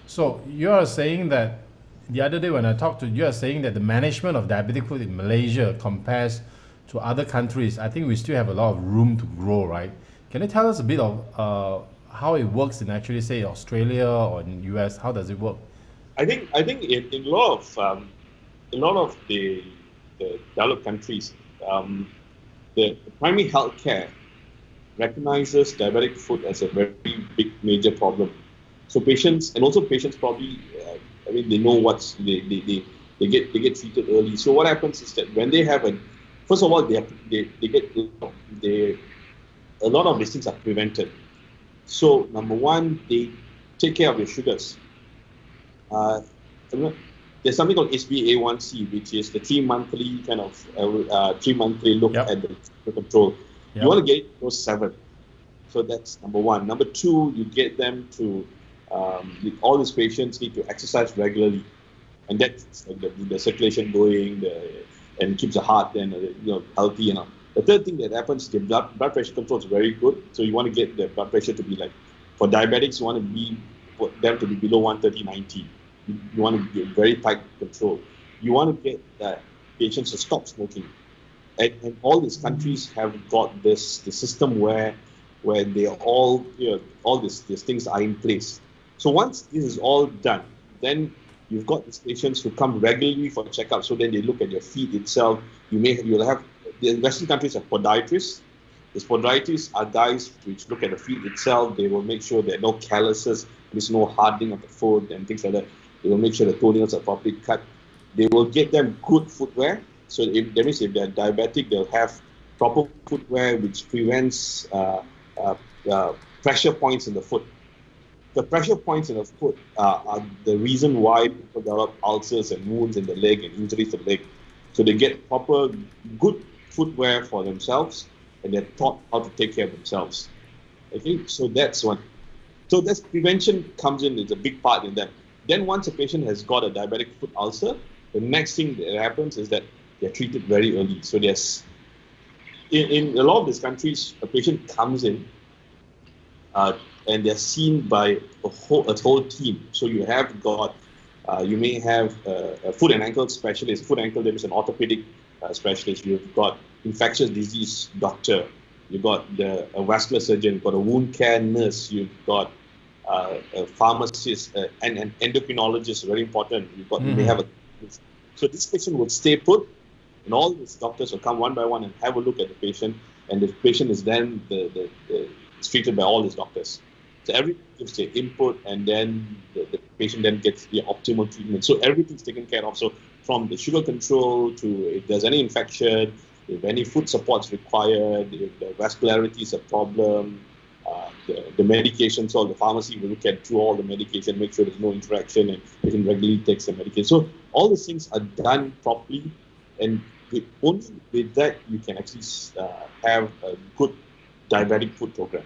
So you are saying that the other day when I talked to you, are saying that the management of diabetic foot in Malaysia compares to other countries. I think we still have a lot of room to grow, right? Can you tell us a bit of how it works in actually say Australia or in US? How does it work? I think in a lot of the developed countries, um, the primary healthcare recognizes diabetic foot as a very big major problem. So patients and also patients probably, I mean, they know what's they get treated early. So what happens is that when they have a first of all they get they a lot of these things are prevented. So number one, they take care of your sugars. Uh, there's something called HbA1c, which is the 3 monthly kind of 3 monthly look Yep. at the sugar control. You Yep. want to get it to 7. So that's number one. Number two, you get them to all these patients need to exercise regularly, and that's like the circulation going, and keeps the heart then healthy and all. The third thing that happens, the blood pressure control is very good. So you want to get the blood pressure to be like for diabetics, you want to be for them to be below 130/90. You want to get very tight control. You want to get patients to stop smoking, and all these countries have got this the system where they are all all these things are in place. So once this is all done, then you've got these patients who come regularly for checkups. So then they look at your feet itself. You'll have the Western countries have podiatrists. These podiatrists are guys which look at the feet itself. They will make sure there are no calluses, there's no hardening of the foot and things like that. They will make sure the toenails are properly cut. They will get them good footwear. So that means if they're diabetic, they'll have proper footwear which prevents uh, pressure points in the foot. The pressure points in the foot are the reason why people develop ulcers and wounds in the leg and injuries to the leg. So they get proper, good footwear for themselves, and they're taught how to take care of themselves. Okay, so that's one. So that's prevention comes in. It's a big part in that. Then once a patient has got a diabetic foot ulcer, the next thing that happens is that they're treated very early. So in a lot of these countries, a patient comes in uh, and they're seen by a whole team. So you may have a foot and ankle specialist. Foot and ankle, there is an orthopedic specialist. You've got infectious disease doctor. You've got a vascular surgeon. You've got a wound care nurse. You've got a pharmacist and an endocrinologist. Very important. You may have a so this patient will stay put, and all these doctors will come one by one and have a look at the patient, and the patient is then is treated by all these doctors. So everyone gives their input, and then the patient then gets the optimal treatment. So everything's taken care of. So from the sugar control to if there's any infection, if any food support's required, if the vascularity is a problem, the medications, all the pharmacy will look at through all the medication, make sure there's no interaction, and patient regularly takes the medication. So all these things are done properly, and only with that you can actually have a good diabetic foot program.